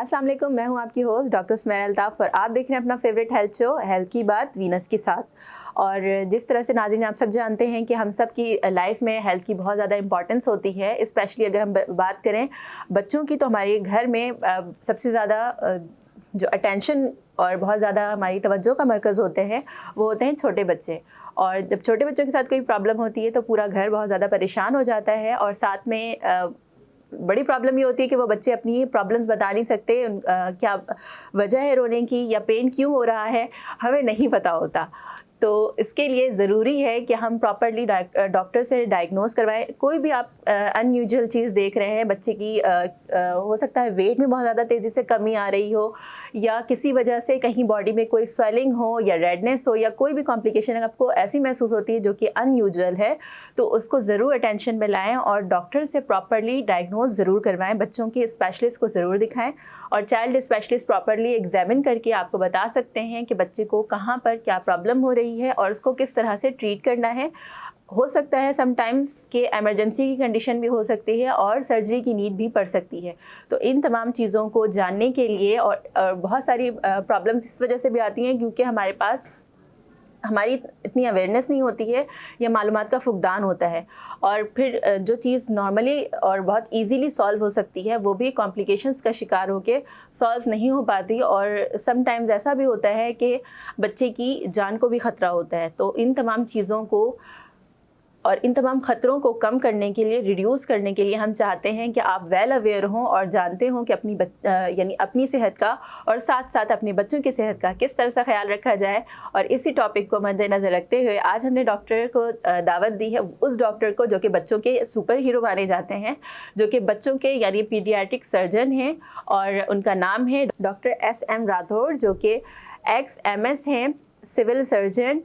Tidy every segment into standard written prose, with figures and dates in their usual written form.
अस्सलाम वालेकुम, मैं हूं आपकी होस्ट डॉक्टर सुमैरा अल्ताफ़ और आप देख रहे हैं अपना फेवरेट हेल्थ शो हेल्थ की बात वीनस के साथ। और जिस तरह से नाज़रीन आप सब जानते हैं कि हम सब की लाइफ में हेल्थ की बहुत ज़्यादा इंपॉर्टेंस होती है, स्पेशली अगर हम बात करें बच्चों की, तो हमारे घर में सबसे ज़्यादा जो अटेंशन और बहुत ज़्यादा हमारी तवज्जो का मरकज़ होते हैं वो होते हैं छोटे बच्चे। और जब छोटे बच्चों के साथ कोई प्रॉब्लम होती है तो पूरा घर बहुत ज़्यादा परेशान हो जाता है और साथ में बड़ी प्रॉब्लम ये होती है कि वो बच्चे अपनी प्रॉब्लम्स बता नहीं सकते, क्या वजह है रोने की या पेन क्यों हो रहा है हमें नहीं पता होता। तो इसके लिए ज़रूरी है कि हम प्रॉपरली डॉक्टर से डायग्नोस करवाएं। कोई भी आप अनयूजुअल चीज़ देख रहे हैं बच्चे की, हो सकता है वेट में बहुत ज़्यादा तेज़ी से कमी आ रही हो या किसी वजह से कहीं बॉडी में कोई स्वेलिंग हो या रेडनेस हो या कोई भी कॉम्प्लिकेशन आपको ऐसी महसूस होती है जो कि अनयूजुअल है, तो उसको ज़रूर अटेंशन में लाएं और डॉक्टर से प्रॉपरली डायग्नोस ज़रूर करवाएं। बच्चों की स्पेशलिस्ट को ज़रूर दिखाएं और चाइल्ड स्पेशलिस्ट प्रॉपरली एग्जामिन करके आपको बता सकते हैं कि बच्चे को कहाँ पर क्या प्रॉब्लम हो रही है और उसको किस तरह से ट्रीट करना है। हो सकता है समटाइम्स के इमरजेंसी की कंडीशन भी हो सकती है और सर्जरी की नीड भी पड़ सकती है। तो इन तमाम चीज़ों को जानने के लिए और बहुत सारी प्रॉब्लम्स इस वजह से भी आती हैं क्योंकि हमारे पास हमारी इतनी अवेयरनेस नहीं होती है या मालूमात का फुकदान होता है, और फिर जो चीज़ नॉर्मली और बहुत इजीली सॉल्व हो सकती है वो भी कॉम्प्लिकेशंस का शिकार होकर सॉल्व नहीं हो पाती और समटाइम्स ऐसा भी होता है कि बच्चे की जान को भी ख़तरा होता है। तो इन तमाम चीज़ों को और इन तमाम ख़तरों को कम करने के लिए, रिड्यूस करने के लिए हम चाहते हैं कि आप वेल अवेयर हों और जानते हों कि यानी अपनी सेहत का और साथ साथ अपने बच्चों की सेहत का किस तरह से ख्याल रखा जाए। और इसी टॉपिक को मद्देनज़र रखते हुए आज हमने डॉक्टर को दावत दी है, उस डॉक्टर को जो कि बच्चों के सुपर हीरो माने जाते हैं, जो कि बच्चों के यानी पीडियाट्रिक सर्जन हैं और उनका नाम है डॉक्टर SM राठौर, जो कि XMS हैं, civil surgeon,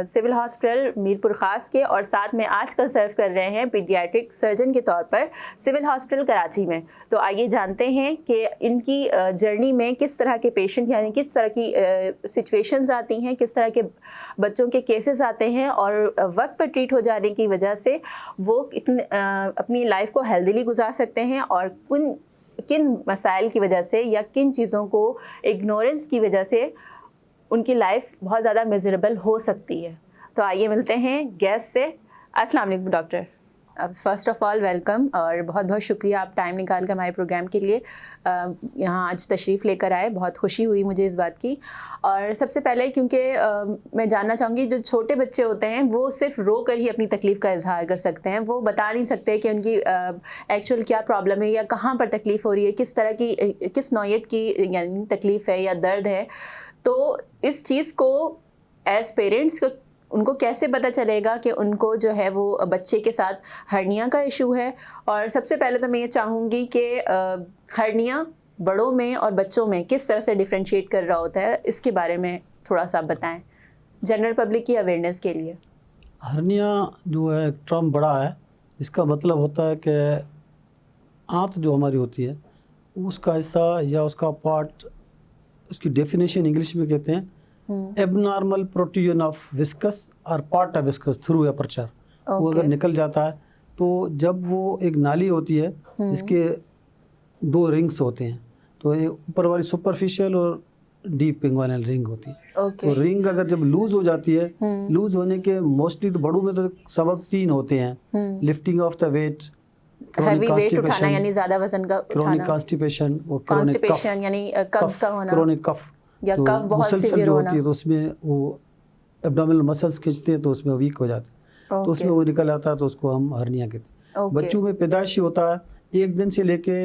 civil hospital Mirpur Khas के, और साथ में आजकल सर्व कर रहे हैं पीडियाट्रिक सर्जन के तौर पर सिविल हॉस्पिटल कराची में। तो आइए जानते हैं कि इनकी जर्नी में किस तरह के पेशेंट यानी किस तरह की सिचुएशंस आती हैं, किस तरह के बच्चों के केसेस आते हैं और वक्त पर ट्रीट हो जाने की वजह से वो अपनी लाइफ को हेल्दीली गुजार सकते हैं और किन मसाइल की वजह से या किन चीज़ों को इग्नोरेंस की वजह से उनकी लाइफ बहुत ज़्यादा मिजरेबल हो सकती है। तो आइए मिलते हैं गेस्ट से। अस्सलाम वालेकुम doctor, first of all welcome और बहुत बहुत शुक्रिया आप टाइम निकाल कर हमारे प्रोग्राम के लिए यहाँ आज तशरीफ़ लेकर आए। बहुत खुशी हुई मुझे इस बात की। और सबसे पहले क्योंकि मैं जानना चाहूँगी, जो छोटे बच्चे होते हैं वो सिर्फ रो कर ही अपनी तकलीफ़ का इजहार कर सकते हैं, वो बता नहीं सकते कि उनकी एक्चुअल क्या प्रॉब्लम है या कहाँ पर तकलीफ़ हो रही है, किस तरह की किस नौइयत की यानी तकलीफ़ है या दर्द है। तो इस चीज़ को एज पेरेंट्स को उनको कैसे पता चलेगा कि उनको जो है वो बच्चे के साथ हर्निया का इशू है। और सबसे पहले तो मैं ये चाहूँगी कि हर्निया बड़ों में और बच्चों में किस तरह से डिफरेंशिएट कर रहा होता है, इसके बारे में थोड़ा सा बताएं जनरल पब्लिक की अवेयरनेस के लिए। हर्निया जो है एक टर्म बड़ा है, इसका मतलब होता है कि आंत जो हमारी होती है उसका हिस्सा या उसका पार्ट, उसकी डेफिनेशन इंग्लिश में कहते हैं एबनॉर्मल प्रोट्रूजन ऑफ विस्कस और part of viscous through aperture. वो अगर निकल जाता है तो जब वो एक नाली होती है जिसके 2 रिंग्स होते हैं, तो ये ऊपर वाली सुपरफिशियल और डीप इंग्वाइनल रिंग होती है। तो रिंग अगर जब लूज हो जाती है, लूज होने के मोस्टली तो बड़ों में तो सबब 3 होते हैं, lifting off the weight, heavy weight उठाना यानी ज़्यादा वजन का उठाना, क्रोनिक कॉन्स्टिपेशन, वो कॉन्स्टिपेशन यानी कब्ज का होना, क्रोनिक कफ या कफ बहुत सीवियर होना, होती है तो उसमें वो एब्डोमिनल मसल्स खींचते हैं तो उसमें वीक हो जाते हैं, तो उसमें वो निकल आता है, तो उसको हम हर्निया कहते हैं। बच्चों में पैदाइशी होता है 1 दिन से लेके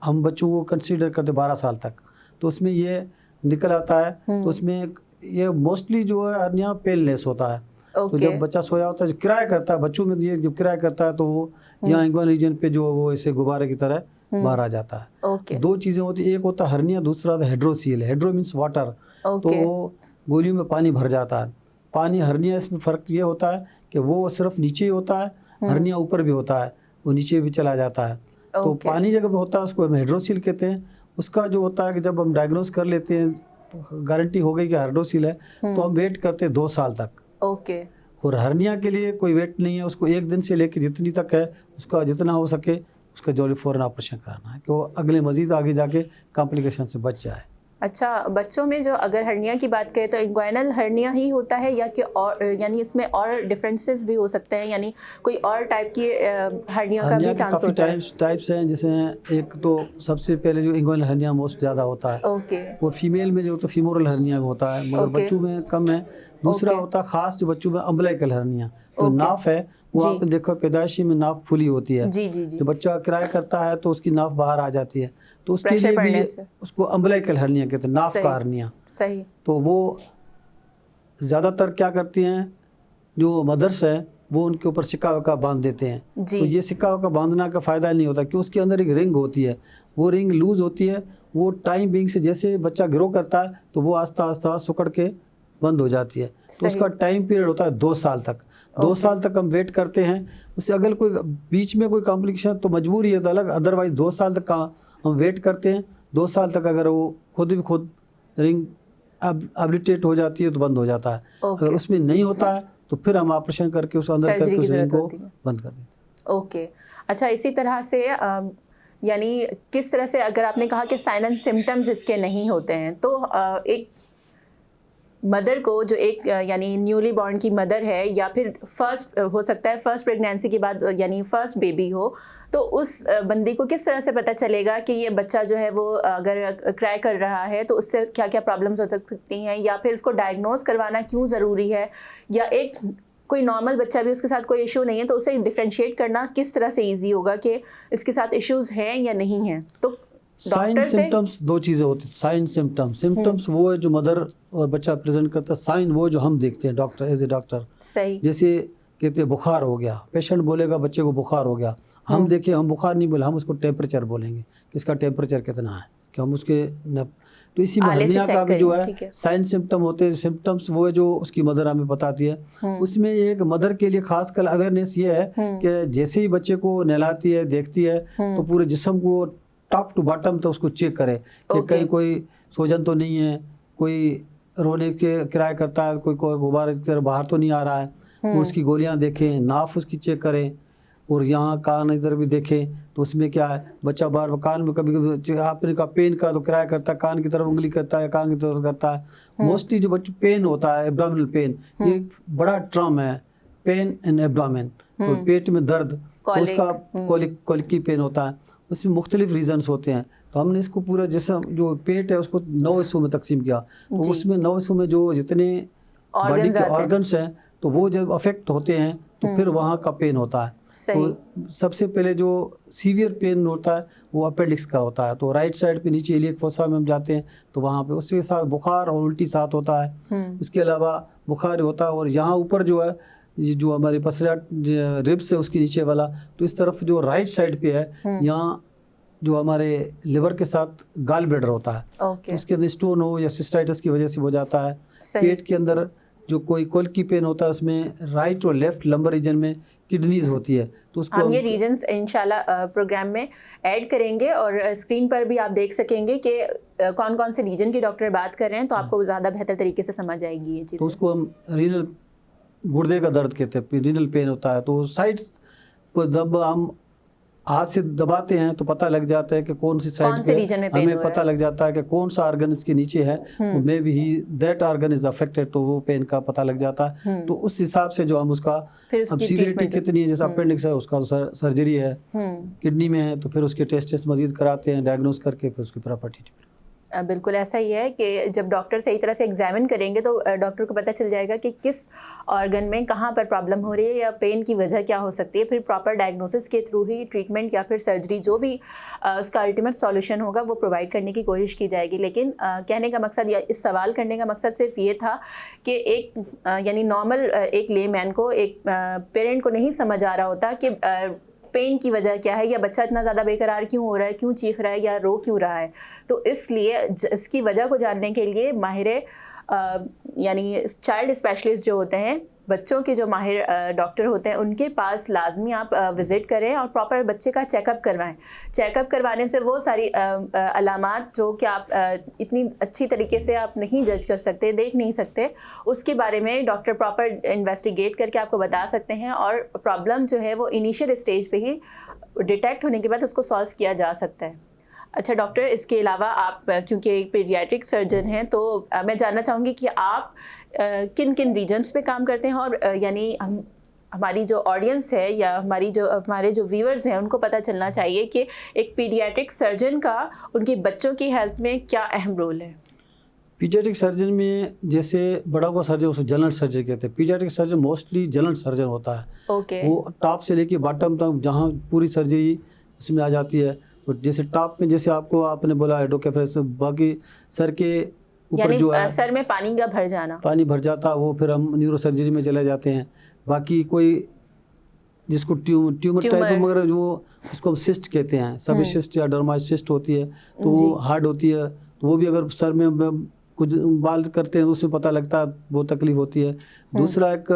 हम बच्चों को कंसीडर करते 12 साल तक, तो उसमें ये निकल आता है। तो उसमें ये मोस्टली जो है हर्निया पेनलेस होता है। तो जब बच्चा सोया होता है, जो किराया करता है बच्चों में, ये जब किराया करता है तो वो यहाँ इंग्वाइनल रीजन पे जो वो ऐसे गुब्बारे की तरह बाहर आ जाता है। 2 चीज़ें होती है, एक होता है हर्निया, दूसरा होता है हेड्रोसील। हेड्रो मीन्स वाटर, तो वो गोलियों में पानी भर जाता है। पानी हर्निया, इसमें फ़र्क ये होता है कि वो सिर्फ नीचे ही होता है, हर्निया ऊपर भी होता है, वो नीचे भी चला जाता है। तो पानी जब होता है उसको हम हेड्रोसील कहते हैं। उसका जो होता है कि जब हम डायग्नोस कर लेते हैं, गारंटी हो गई कि हेड्रोसील है, तो हम वेट करते हैं 2 साल तक। और हर्निया के लिए कोई वेट नहीं है, उसको 1 दिन से लेकर जितनी तक है उसका जितना हो सके उसका जो फ़ौरन ऑपरेशन कराना है कि वो अगले मज़ीद आगे जाके कॉम्प्लिकेशन से बच जाए। अच्छा, बच्चों में जो अगर हर्निया की बात करें तो इंग्वाइनल हर्निया ही होता है या कि और यानी इसमें और डिफरेंसेस भी हो सकते हैं, यानी कोई और टाइप की हर्निया का भी चांस होता है? टाइप्स हैं, जिसमें एक तो सबसे पहले जो इंग्वाइनल हर्निया मोस्ट ज़्यादा होता है, ओके, वो फीमेल में जो तो फीमोरल हर्निया होता है, मगर बच्चों में कम है। दूसरा होता है खास जो बच्चों में अम्बलाइकल हर्निया, जो नाफ है वो आपने देखो पैदाइशी में नाफ फुली होती है। जी जी जी। जो बच्चा क्राई करता है तो उसकी नाफ बाहर आ जाती है, तो उसके लिए भी उसको अम्बलाइकल हर्निया कहते हैं, नाफ का हर्निया। सही। तो वो ज़्यादातर क्या करती हैं, जो मदर्स है वो उनके ऊपर सिक्का वक्का बांध देते हैं। तो ये सिक्का वक्का बांधना का फ़ायदा नहीं होता, क्योंकि उसके अंदर एक रिंग होती है, वो रिंग लूज़ होती है, वो टाइम बिंग से जैसे बच्चा ग्रो करता है तो वो आस्ता आस्ता सुकड़ के बंद हो जाती है। तो उसका टाइम पीरियड होता है 2 साल तक। 2 साल तक हम वेट करते हैं। उससे अगर कोई बीच में कोई कॉम्प्लिकेशन तो मजबूरी है तो अलग, अदरवाइज 2 साल तक का हम वेट करते हैं। 2 साल तक अगर वो खुद रिंग एब्लिटेट हो जाती है तो बंद हो जाता है। अगर उसमें नहीं होता है तो फिर हम ऑपरेशन करके उस अंदर करके उस रिंग को बंद कर देते हैं। ओके, अच्छा, इसी तरह से यानी किस तरह से, अगर आपने कहा कि साइन एंड सिम्टम्स इसके नहीं होते हैं, तो एक मदर को जो एक यानी न्यूली बॉर्न की मदर है या फिर फर्स्ट हो सकता है फर्स्ट प्रेगनेंसी के बाद यानी फर्स्ट बेबी हो, तो उस बंदी को किस तरह से पता चलेगा कि ये बच्चा जो है वो अगर क्राई कर रहा है तो उससे क्या क्या प्रॉब्लम्स हो सकती हैं, या फिर उसको डायग्नोज करवाना क्यों ज़रूरी है, या एक कोई नॉर्मल बच्चा भी उसके साथ कोई इशू नहीं है तो उसे डिफ्रेंशिएट करना किस तरह से ईजी होगा कि इसके साथ इश्यूज़ हैं या नहीं हैं? तो साइन सिम्टम्स 2 चीज़ें होती हैं। साइन सिम्टम्स वो है जो मदर और बच्चा प्रेजेंट करता है, साइन वो जो हम देखते हैं डॉक्टर एज ए डॉक्टर। सही। जैसे कहते हैं बुखार हो गया, पेशेंट बोलेगा बच्चे को बुखार हो गया, हम देखिए हम बुखार नहीं बोले, हम उसको टेम्परेचर बोलेंगे कि इसका टेम्परेचर कितना है, कि हम उसके तो इसी में हर्निया का भी जो है साइन सिम्टम होते हैं। सिम्टम्स वो है जो उसकी मदर हमें बताती है। उसमें एक मदर के लिए खासकर अवेयरनेस ये है कि जैसे ही बच्चे को नहलाती है देखती है तो पूरे जिस्म को टॉप टू बॉटम तो उसको चेक करे कि कहीं कोई सूजन तो नहीं है, कोई रोने के किराए करता है, कोई गुब्बारे की तरह बाहर तो नहीं आ रहा है, उसकी गोलियां देखें, नाफ उसकी चेक करें, और यहाँ कान इधर भी देखें तो उसमें क्या है। बच्चा बार बार कान में कभी कभी आपने का पेन का तो किराया करता है, कान की तरफ उंगली करता है, कान की तरफ करता है। मोस्टली जो बच्चे पेन होता है एब्डोमिनल पेन, ये एक बड़ा टर्म है, पेन इन एब्डोमेन, तो पेट में दर्द, तो उसका कॉलिक की पेन होता है। उसमें मुख्तलिफ रीजन्स होते हैं। तो हमने इसको पूरा जिस्म जो पेट है उसको 9 हिस्सों में तकसीम किया, तो उसमें 9 हिस्सों में जो जितने बॉडी के ऑर्गन्स हैं तो वो जब अफेक्ट होते हैं तो फिर वहाँ का पेन होता है। तो सबसे पहले जो सीवियर पेन होता है वो अपेंडिक्स का होता है, तो राइट साइड पे नीचे इलियक फोसा में हम जाते हैं तो वहाँ पे उसके साथ बुखार और उल्टी साथ होता है। उसके अलावा बुखार होता है, और यहाँ ऊपर जो है जो हमारी पसलिया रिब्स है उसके नीचे वाला, तो इस तरफ जो राइट साइड पे है यहाँ जो हमारे लिवर के साथ गाल ब्लैडर होता है, तो उसके अंदर स्टोन हो या सिस्टाइटिस की वजह से हो जाता है। पेट के अंदर जो कोई कोल की पेन होता है उसमें राइट और लेफ्ट लंबर रीजन में किडनीज होती है, तो उसको हम ये रीजन्स इंशाल्लाह प्रोग्राम में ऐड करेंगे, और स्क्रीन पर भी आप देख सकेंगे कि कौन कौन से रीजन की डॉक्टर बात कर रहे हैं, तो आपको ज़्यादा बेहतर तरीके से समझ आएगी ये चीज़। तो उसको हम रीनल गुर्दे का दर्द कहते हैं, रीनल पेन होता है। तो साइड को जब हम हाथ से दबाते हैं तो पता लग जाता है कि कौन सी साइड पे हमें पता लग जाता है कि कौन सा ऑर्गन इसके नीचे है, may be that organ is affected, तो वो पेन का पता लग जाता है। तो उस हिसाब से जो हम उसका अब सीवियरिटी कितनी है, जैसे अपेंडिक्स है उसका सर्जरी है, किडनी में है तो फिर उसके टेस्ट मजीद कराते हैं, डायग्नोज करके फिर उसकी प्रॉपर ट्रीटमेंट। बिल्कुल ऐसा ही है कि जब डॉक्टर सही तरह से एग्जामिन करेंगे तो डॉक्टर को पता चल जाएगा कि किस ऑर्गन में कहाँ पर प्रॉब्लम हो रही है या पेन की वजह क्या हो सकती है। फिर प्रॉपर डायग्नोसिस के थ्रू ही ट्रीटमेंट या फिर सर्जरी जो भी उसका अल्टीमेट सॉल्यूशन होगा वो प्रोवाइड करने की कोशिश की जाएगी। लेकिन कहने का मकसद या इस सवाल करने का मकसद सिर्फ ये था कि एक यानी नॉर्मल एक लेमैन को, एक पेरेंट को नहीं समझ आ रहा होता कि पेन की वजह क्या है, या बच्चा इतना ज़्यादा बेकरार क्यों हो रहा है, क्यों चीख रहा है या रो क्यों रहा है। तो इसलिए इसकी वजह को जानने के लिए माहिर यानी चाइल्ड स्पेशलिस्ट जो होते हैं बच्चों के जो माहिर डॉक्टर होते हैं उनके पास लाजमी आप विज़िट करें और प्रॉपर बच्चे का चेकअप करवाएं। चेकअप करवाने से वो सारी अलामात जो कि आप इतनी अच्छी तरीके से आप नहीं जज कर सकते, देख नहीं सकते, उसके बारे में डॉक्टर प्रॉपर इन्वेस्टिगेट करके आपको बता सकते हैं और प्रॉब्लम जो है वो इनिशियल स्टेज पे ही डिटेक्ट होने के बाद उसको सॉल्व किया जा सकता है। अच्छा डॉक्टर, इसके अलावा आप क्योंकि एक पीडियाट्रिक सर्जन हैं तो मैं जानना चाहूँगी कि आप किन किन रीजन्स पे काम करते हैं और यानी हमारी जो ऑडियंस है या हमारे जो व्यूअर्स हैं उनको पता चलना चाहिए कि एक पीडियाट्रिक सर्जन का उनके बच्चों की हेल्थ में क्या अहम रोल है। पीडियाट्रिक सर्जन में जैसे बड़ा हुआ सर्जन उसको जनरल सर्जन कहते हैं। Paediatric surgeon mostly general surgeon होता है। वो टॉप से लेके बॉटम तक जहाँ पूरी सर्जरी उसमें आ जाती है। और जैसे टॉप में जैसे आपने बोला हाइड्रोकेफेलस, बाकी सर के ऊपर जो है सर में पानी भर जाता है, वो फिर हम न्यूरो सर्जरी में चले जाते हैं। बाकी कोई जिसको ट्यूमर टाइप वगैरह जो उसको हम सिस्ट कहते हैं, सब सिस्ट या डर्माइड सिस्ट होती है तो वो हार्ड होती है, तो वो भी अगर सर में कुछ बाल करते हैं तो उसमें पता लगता है, बहुत तकलीफ होती है। दूसरा एक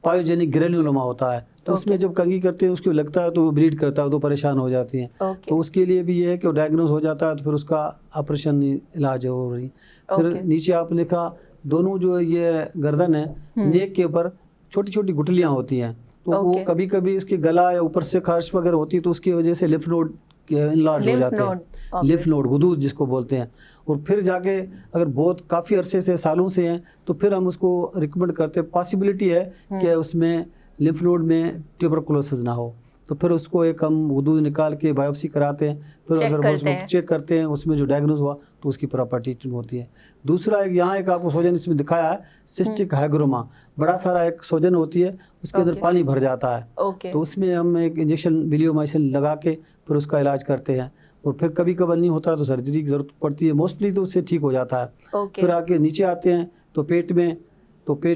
पायोजेनिक ग्रेन्युलोमा होता है, तो उसमें जब कंघी करते हैं उसको लगता है तो वो ब्लीड करता है तो परेशान हो जाती हैं। तो उसके लिए भी ये है कि वो डायग्नोज हो जाता है तो फिर उसका ऑपरेशन इलाज हो रही। फिर नीचे आपने देखा दोनों जो ये गर्दन है, नेक के ऊपर छोटी छोटी गुठलियाँ होती हैं, तो वो कभी कभी उसके गला या ऊपर से खारिश वगैरह होती है तो उसकी वजह से लिम्फ नोड इनलार्ज हो जाते हैं, लिम्फ नोड गुदूद जिसको बोलते हैं। और फिर जाके अगर बहुत काफ़ी अरसे से सालों से हैं तो फिर हम उसको रिकमेंड करते हैं, पॉसिबिलिटी है कि उसमें लिम्फ नोड में ट्यूबरकुलोसिस ना हो, तो फिर उसको एक हम गुदूद निकाल के बायोप्सी कराते हैं, फिर अगर उसको चेक करते हैं उसमें जो डायग्नोज हुआ तो उसकी प्रॉपर ट्रीटमेंट होती है। दूसरा एक यहाँ एक आपको सोजन इसमें दिखाया है, सिस्टिक हाइग्रोमा, बड़ा सारा एक सोजन होती है, उसके अंदर पानी भर जाता है, तो उसमें हम एक इंजेक्शन विलियोमाइसिन लगा के फिर उसका इलाज करते हैं। और फिर कभी कभार नहीं होता तो सर्जरी की जरूरत पड़ती है, मोस्टली तो उससे ठीक हो जाता है। फिर आके नीचे आते हैं तो पेट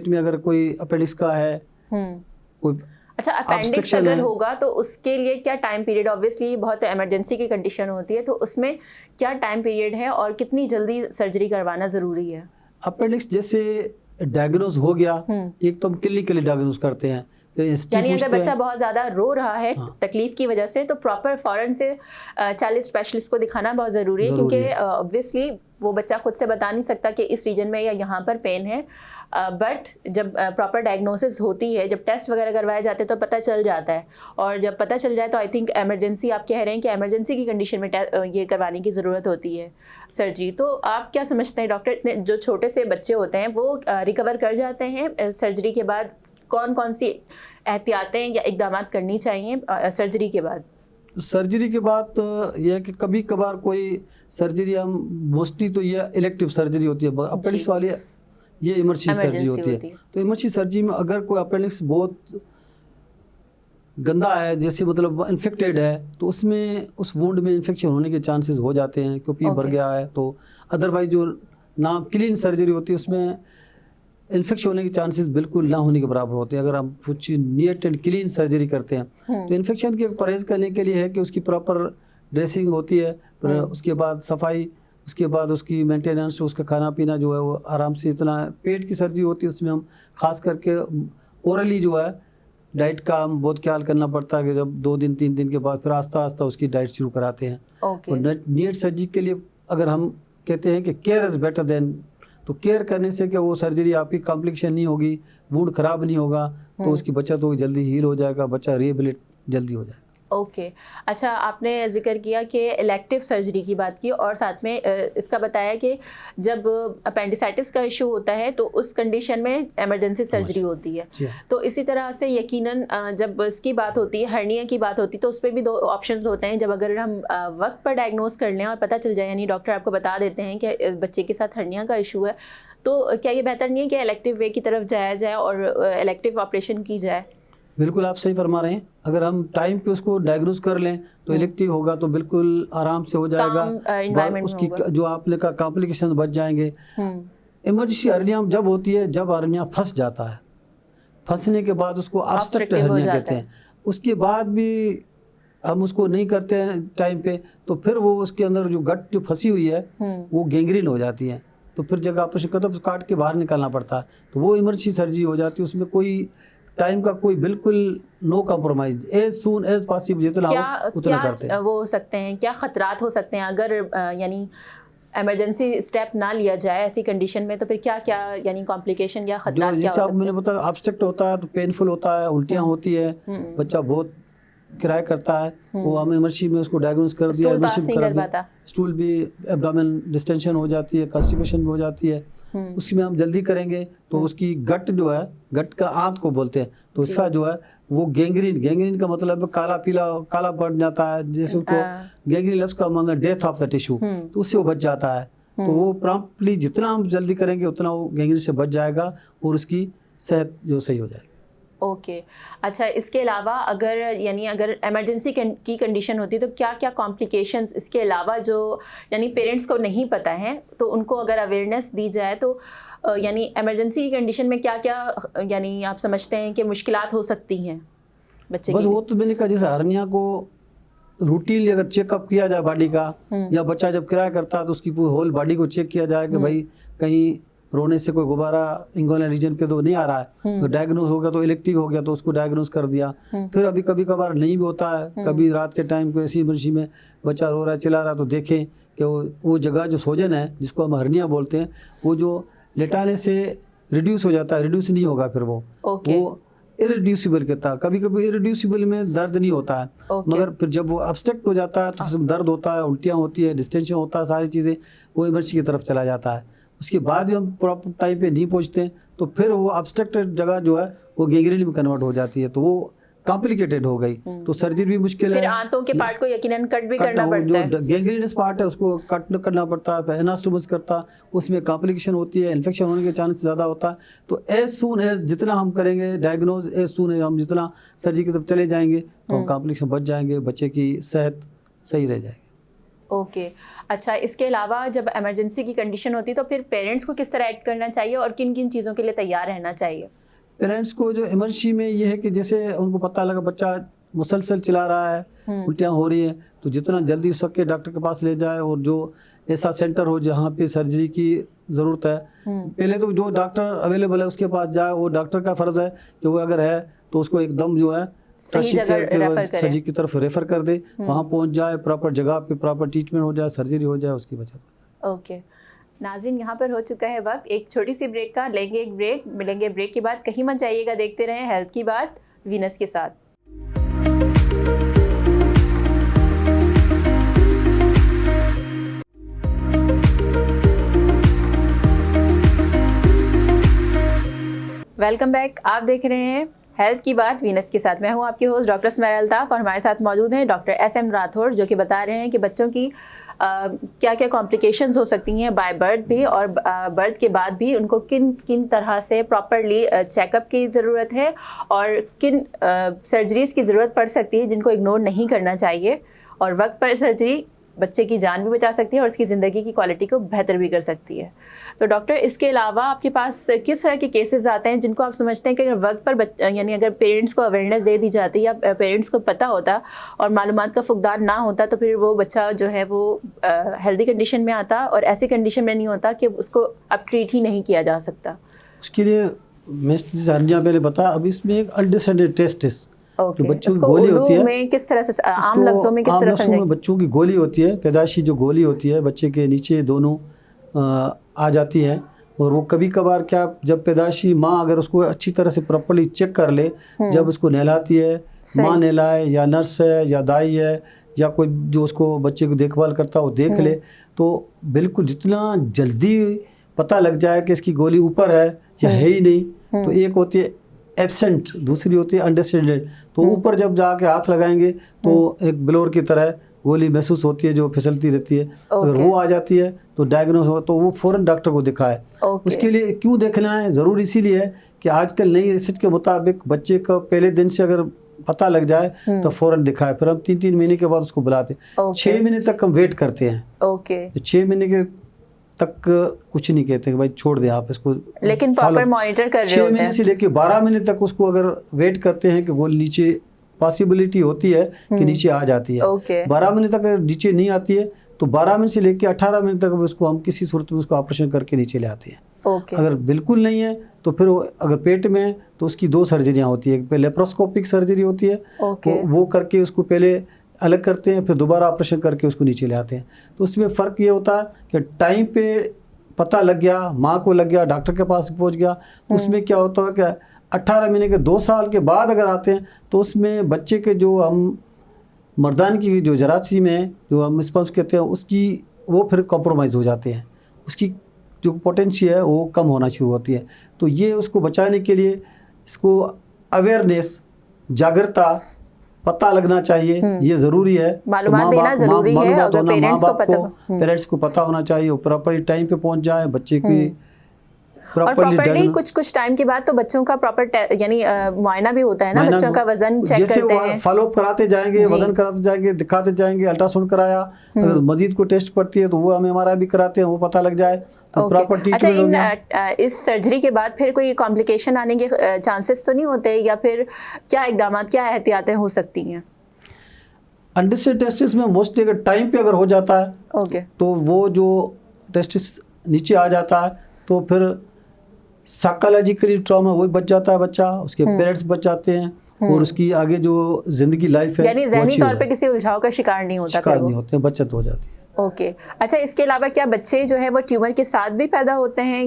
में अगर कोई अपेंडिक्स का है कोई अच्छा अपेंडिक्स अगर होगा तो उसके लिए क्या टाइम पीरियड, ऑब्वियसली बहुत इमरजेंसी की कंडीशन होती है, तो उसमें क्या टाइम पीरियड है और कितनी जल्दी सर्जरी करवाना ज़रूरी है? अपेंडिक्स जैसे डायग्नोज हो गया, एक तो हम क्लिनिकली डायग्नोज करते हैं, यानी अगर बच्चा बहुत ज़्यादा रो रहा है तकलीफ की वजह से तो प्रॉपर फौरन से चाइल्ड स्पेशलिस्ट को दिखाना बहुत ज़रूरी है, क्योंकि ऑब्वियसली वो बच्चा खुद से बता नहीं सकता कि इस रीजन में या यहाँ पर पेन है, बट जब प्रॉपर डायग्नोसिस होती है, जब टेस्ट वगैरह करवाए जाते हैं तो पता चल जाता है। और जब पता चल जाए तो आई थिंक इमरजेंसी, आप कह रहे हैं कि इमरजेंसी की कंडीशन में ये करवाने की ज़रूरत होती है सर्जरी। तो आप क्या समझते हैं डॉक्टर, इतने जो छोटे से बच्चे होते हैं वो रिकवर कर जाते हैं सर्जरी के बाद? कौन कौन सी एहतियातें या इकदाम करनी चाहिए सर्जरी के बाद? सर्जरी के बाद तो यह है कि कभी कभार कोई सर्जरी, हम मोस्टली तो ये इलेक्टिव सर्जरी होती है, अपेंडिक्स वाली ये इमरजेंसी सर्जरी होती है। तो इमरजेंसी सर्जरी में अगर कोई अपेंडिक्स बहुत गंदा है, जैसे मतलब इन्फेक्टेड है, तो उसमें उस वुंड में इन्फेक्शन होने के चांसेस हो जाते हैं क्योंकि भर गया है। तो अदरवाइज जो क्लीन सर्जरी होती है उसमें इन्फेक्शन होने के चांसेस बिल्कुल ना होने के बराबर होते हैं। अगर हम कुछ नीट एंड क्लीन सर्जरी करते हैं तो इन्फेक्शन के परहेज करने के लिए है कि उसकी प्रॉपर ड्रेसिंग होती है, फिर उसके बाद सफाई, उसके बाद उसकी मेंटेनेंस, उसका खाना पीना जो है वो आराम से। इतना पेट की सर्जरी होती है उसमें हम खास करके ओरली जो है डाइट का हम बहुत ख्याल करना पड़ता है कि जब 2 दिन 3 दिन के बाद फिर आस्ता आस्ता उसकी डाइट शुरू कराते हैं। और नीट सर्जरी के लिए अगर हम कहते हैं कि केयर इज़ बेटर देन, तो केयर करने से क्या वो सर्जरी आपकी कॉम्प्लिकेशन नहीं होगी, वुंड खराब नहीं होगा, तो उसकी बचत होगी, जल्दी हील हो जाएगा, बच्चा रिहेबिलिट जल्दी हो जाएगा। ओके अच्छा, आपने जिक्र किया कि इलेक्टिव सर्जरी की बात की और साथ में इसका बताया कि जब अपेंडिसाइटिस का इशू होता है तो उस कंडीशन में इमरजेंसी सर्जरी होती है। तो इसी तरह से यकीनन जब इसकी बात होती है, हर्निया की बात होती है, तो उस पर भी 2 ऑप्शंस होते हैं। जब अगर हम वक्त पर डायग्नोज कर लें और पता चल जाए, यानी डॉक्टर आपको बता देते हैं कि बच्चे के साथ हर्निया का इशू है, तो क्या ये बेहतर नहीं है कि इलेक्टिव वे की तरफ जाया जाए और इलेक्टिव ऑपरेशन की जाए? बिल्कुल आप सही फरमा रहे हैं। अगर हम टाइम पे उसको डायग्नोज कर लें तो इलेक्टिव होगा तो बिल्कुल आराम से हो जाएगा, उसकी जो आपने कहा कॉम्प्लिकेशन बच जाएंगे। इमरजेंसी हर्निया जब होती है जब हर्निया फंस जाता है, फंसने के बाद उसको ऑब्स्ट्रक्टिव हर्निया कहते हैं। उसके बाद भी हम उसको नहीं करते हैं टाइम पे, तो फिर वो उसके अंदर जो गट जो फंसी हुई है वो गैंग्रीन हो जाती है। तो फिर जगह ऑपरेशन करता है तो काट के बाहर निकालना पड़ता है, तो वो इमरजेंसी सर्जरी हो जाती है। उसमें कोई टाइम का कोई बिल्कुल no compromise, as soon as possible जितना हो उतना करते हैं। वो हो सकते हैं, क्या खतरात हो सकते हैं अगर यानी इमरजेंसी स्टेप ना लिया जाए ऐसी कंडीशन में, तो फिर क्या क्या यानी कॉम्प्लिकेशन या खतरात क्या हो सकते हैं? मैंने बताया ऑब्स्ट्रक्ट होता है तो पेनफुल होता है, उल्टियाँ होती है, बच्चा बहुत किराया करता है, वो हम इमरजेंसी में उसको डायग्नोज कर दिया, स्टूल भी एब्डोमेन डिस्टेंशन हो जाती है, कॉन्स्टिपेशन भी हो जाती है, उसमें हम जल्दी करेंगे तो उसकी गट जो है, गट का आंत को बोलते हैं, तो इसका जो है वो गैंग्रीन का मतलब काला पीला काला पड़ जाता है, जैसे उसको गैंग्रीन लफ्ज़ का मतलब डेथ ऑफ द टिश्यू, तो उससे वो बच जाता है। तो वो प्रॉम्प्टली जितना हम जल्दी करेंगे उतना वो गैंग्रीन से बच जाएगा और उसकी सेहत जो सही हो जाएगी। ओके अच्छा, इसके अलावा अगर यानी अगर इमरजेंसी की कंडीशन होती है तो क्या क्या कॉम्प्लिकेशंस इसके अलावा जो यानी पेरेंट्स को नहीं पता है, तो उनको अगर अवेयरनेस दी जाए तो यानी इमरजेंसी की कंडीशन में क्या क्या यानी आप समझते हैं कि मुश्किलात हो सकती हैं बच्चे बस वो तो मैंने कहा जैसे हर्निया को रूटीनली अगर चेकअप किया जाए बॉडी का, या बच्चा जब किराया करता है तो उसकी पूरी होल बॉडी को चेक किया जाए कि भाई कहीं रोने से कोई गुब्बारा इंगुइनल रीजन पे तो नहीं आ रहा है, तो डायग्नोज हो गया तो इलेक्टिव हो गया तो उसको डायग्नोज कर दिया। फिर अभी कभी कभार नहीं भी होता है, कभी रात के टाइम को ऐसी इमरजेंसी में बच्चा रो रहा है चिल्ला रहा है तो देखें कि वो जगह जो सोजन है जिसको हम हर्निया बोलते हैं, वो जो लेटाने से रिड्यूस हो जाता है, रिड्यूस नहीं होगा फिर वो इरिड्यूसिबल कहता है। कभी कभी इरिड्यूसिबल में दर्द नहीं होता है, मगर फिर जब वो ऑब्स्ट्रक्ट हो जाता है तो उसमें दर्द होता है, उल्टियाँ होती है, डिस्टेंशन होता है, सारी चीज़ें वो इमरजेंसी की तरफ चला जाता है। उसके बाद भी हम प्रॉपर टाइम पे नहीं पहुंचते तो फिर वो ऑब्स्ट्रक्टेड जगह जो है वो गैंग्रीन में कन्वर्ट हो जाती है, तो वो कॉम्प्लिकेटेड हो गई, तो सर्जरी भी मुश्किल है। फिर आंतों के पार्ट को यकीनन कट भी करना पड़ता है, जो गैंग्रीनस पार्ट है उसको कट करना पड़ता है, एनास्टोमोसिस करता है, उसमें कॉम्प्लिकेशन होती है, इन्फेक्शन होने के चांस ज़्यादा होता है। तो एज सून एज जितना हम करेंगे डायग्नोज, एज सून एज हम जितना सर्जरी की तरफ चले जाएंगे तो हम कॉम्प्लिकेशन बच जाएंगे, बच्चे की सेहत सही रह जाएगी। ओके अच्छा, इसके अलावा जब इमरजेंसी की कंडीशन होती है तो फिर पेरेंट्स को किस तरह एक्ट करना चाहिए और किन किन चीज़ों के लिए तैयार रहना चाहिए? पेरेंट्स को जो इमरजेंसी में ये है कि जैसे उनको पता लगा बच्चा मुसलसल चिल्ला रहा है, उल्टियाँ हो रही हैं, तो जितना जल्दी हो सके डॉक्टर के पास ले जाए, और जो ऐसा सेंटर हो जहाँ पे सर्जरी की ज़रूरत है, पहले तो जो डॉक्टर अवेलेबल है उसके पास जाए, वो डॉक्टर का फ़र्ज़ है कि वो अगर है तो उसको एकदम जो है सर्जरी की तरफ रेफर कर दे, वहाँ पहुँच जाए, प्रॉपर जगह पे प्रॉपर ट्रीटमेंट हो जाए, सर्जरी हो जाए, उसकी वजह। ओके नाज़रीन, यहाँ पर हो चुका है वक्त एक छोटी सी ब्रेक का, लेंगे एक ब्रेक, मिलेंगे ब्रेक के बाद, कहीं मत जाइएगा, देखते रहें हेल्थ की बात वीनस के साथ। वेलकम बैक, आप देख रहे हैं हेल्थ की बात वीनस के साथ। मैं हूं आपकी होस्ट डॉक्टर स्मेरल अल्ताफ और हमारे साथ मौजूद हैं डॉक्टर SM राठौड़, जो कि बता रहे हैं कि बच्चों की क्या क्या कॉम्प्लिकेशंस हो सकती हैं बाय बर्थ भी, और बर्थ के बाद भी उनको किन किन तरह से प्रॉपरली चेकअप की ज़रूरत है और किन सर्जरीज़ की ज़रूरत पड़ सकती है जिनको इग्नोर नहीं करना चाहिए, और वक्त पर सर्जरी बच्चे की जान भी बचा सकती है और उसकी ज़िंदगी की क्वालिटी को बेहतर भी कर सकती है। तो डॉक्टर, इसके अलावा आपके पास किस तरह के केसेस आते हैं जिनको आप समझते हैं कि अगर वक्त पर यानी अगर पेरेंट्स को अवेयरनेस दे दी जाती या पेरेंट्स को पता होता और मालूमात का फुकदान ना होता तो फिर वो बच्चा जो है वो हेल्दी कंडीशन में आता और ऐसी कंडीशन में नहीं होता कि उसको अब ट्रीट ही नहीं किया जा सकता? उसके लिए मैं पहले बता, अब इसमें एक अंडरस्टैंडिंग टेस्ट है। Okay. बच्चों की गोली होती है, में किस तरह से आम लफ्जों में किस तरह से बच्चों की गोली होती है, पैदाइशी जो गोली होती है बच्चे के नीचे दोनों आ जाती है, और वो कभी कभार क्या जब पैदाइशी माँ अगर उसको अच्छी तरह से प्रॉपर्ली चेक कर ले, जब उसको नहलाती है, माँ नहलाए या नर्स है या दाई है या कोई जो उसको बच्चे को देखभाल करता है वो देख ले, तो बिल्कुल जितना जल्दी पता लग जाए कि इसकी गोली ऊपर है या है ही नहीं, तो एक होती है एब्सेंट, दूसरी होती है अंडरस्टैंडेड। तो ऊपर जब जाके हाथ लगाएंगे तो एक ब्लोर की तरह गोली महसूस होती है जो फिसलती रहती है। अगर वो आ जाती है तो डायग्नोस हो तो वो फौरन डॉक्टर को दिखाए। उसके लिए क्यों देखना है, ज़रूर इसीलिए है कि आजकल नई रिसर्च के मुताबिक बच्चे का पहले दिन से अगर पता लग जाए तो फौरन दिखाए, फिर हम 3-3 महीने के बाद उसको बुलाते हैं। 6 महीने तक हम वेट करते हैं। 6 महीने के तक कुछ नहीं कहते कि भाई छोड़ दे आप इसको, लेकिन प्रॉपर मॉनिटर कर रहे होते हैं। 6 महीने से लेके 12 महीने तक उसको अगर वेट करते हैं कि गोली नीचे पॉसिबिलिटी होती है कि नीचे आ जाती है। 12 महीने तक अगर नीचे नहीं आती है तो 12 महीने से लेकर 18 महीने तक उसको हम किसी सूरत में उसको ऑपरेशन करके नीचे ले आते हैं। अगर बिल्कुल नहीं है तो फिर अगर पेट में है तो उसकी 2 सर्जरियाँ होती है। पहले लेप्रोस्कोपिक सर्जरी होती है, वो करके उसको पहले अलग करते हैं, फिर दोबारा ऑपरेशन करके उसको नीचे ले आते हैं। तो उसमें फ़र्क ये होता है कि टाइम पे पता लग गया, माँ को लग गया, डॉक्टर के पास पहुंच गया, तो उसमें क्या होता है कि 18 महीने के 2 साल के बाद अगर आते हैं तो उसमें बच्चे के जो हम मर्दान की जो जरासीम है, जो हम स्पर्म्स कहते हैं, उसकी वो फिर कॉम्प्रोमाइज़ हो जाते हैं, उसकी जो पोटेंशियल है वो कम होना शुरू होती है। तो ये उसको बचाने के लिए इसको अवेयरनेस, जागरूकता, पता लगना चाहिए, ये ज़रूरी है। मालूमात देना ज़रूरी है, अगर पेरेंट्स को पता पेरेंट्स को पता होना चाहिए, प्रॉपर टाइम पे पहुंच जाए बच्चे की प्रॉपर्ली। कुछ टाइम के बाद तो बच्चों का प्रॉपर यानी मुआयना भी होता है ना, बच्चों का वजन चेक करते हैं, फॉलो अप कराते जाएंगे, वजन कराते जाएंगे, दिखाते जाएंगे, अल्ट्रासाउंड कराया, अगर मजीद को टेस्ट पड़ती है तो वो हमें हमारा भी कराते हैं, वो पता लग जाए तो प्रॉपर ट्रीटमेंट हो गया। इस सर्जरी के बाद फिर कोई कॉम्प्लिकेशन आने के चांसेस तो नहीं होते, या फिर क्या इकदाम, क्या एहतियातें हो सकती हैं? अंडर टेस्टिस में मोस्टली अगर टाइम पे अगर हो जाता है तो वो जो टेस्टिस नीचे आ जाता है तो फिर साइकोलॉजिकली ट्रॉमा वो बच जाता है बच्चा, उसके पेरेंट्स बच जाते हैं और उसकी आगे जो जिंदगी लाइफ है यानी ज़हनी तौर पे किसी उलझाव का शिकार नहीं होते, बचत हो जाती है। अच्छा, इसके अलावा क्या बच्चे जो है वो ट्यूमर के साथ भी पैदा होते हैं?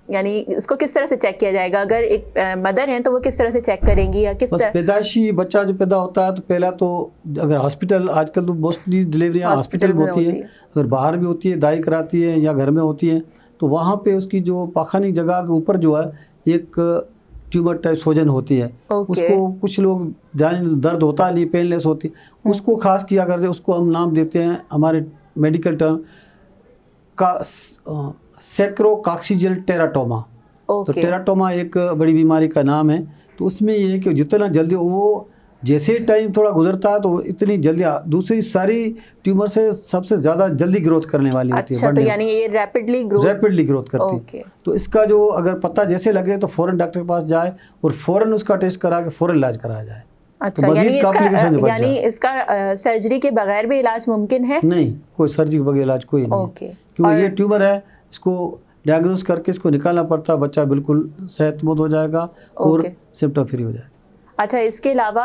यानी इसको किस तरह से चेक किया जाएगा? अगर एक मदर है तो वो किस तरह से चेक करेंगी, या किस तरह? पैदाइशी बच्चा जो पैदा होता है तो पहला तो अगर हॉस्पिटल, आजकल तो मोस्टली डिलीवरियाँ हॉस्पिटल में होती है, अगर बाहर भी होती है, दाई कराती है या घर में होती है, तो वहाँ पे उसकी जो पाखानी जगह के ऊपर जो है एक ट्यूमर टाइप सोजन होती है। उसको कुछ लोग दर्द होता नहीं, पेनलेस होती, उसको खास किया करते, उसको हम नाम देते हैं हमारे मेडिकल टर्म का सैक्रोकॉक्सियल टेराटोमा। तो टेराटोमा एक बड़ी बीमारी का नाम है। तो उसमें ये है कि जितना जल्दी वो जैसे टाइम थोड़ा गुजरता है तो इतनी जल्दी दूसरी सारी ट्यूमर से सबसे ज़्यादा जल्दी ग्रोथ करने वाली होती है। अच्छा, तो यानी ये रैपिडली ग्रोथ करती है। तो इसका जो अगर पता जैसे लगे तो फ़ौरन डॉक्टर के पास जाए और फ़ौरन उसका टेस्ट करा के फ़ौरन इलाज कराया जाए। अच्छा, तो यानी इसका सर्जरी के बगैर भी इलाज मुमकिन है? नहीं, कोई सर्जरी के बगैर इलाज कोई नहीं है, क्योंकि ये ट्यूमर है, इसको डायग्नोस करके इसको निकालना पड़ता है, बच्चा बिल्कुल सेहतमंद हो जाएगा और सिम्टम फ्री हो जाएगा। अच्छा, इसके अलावा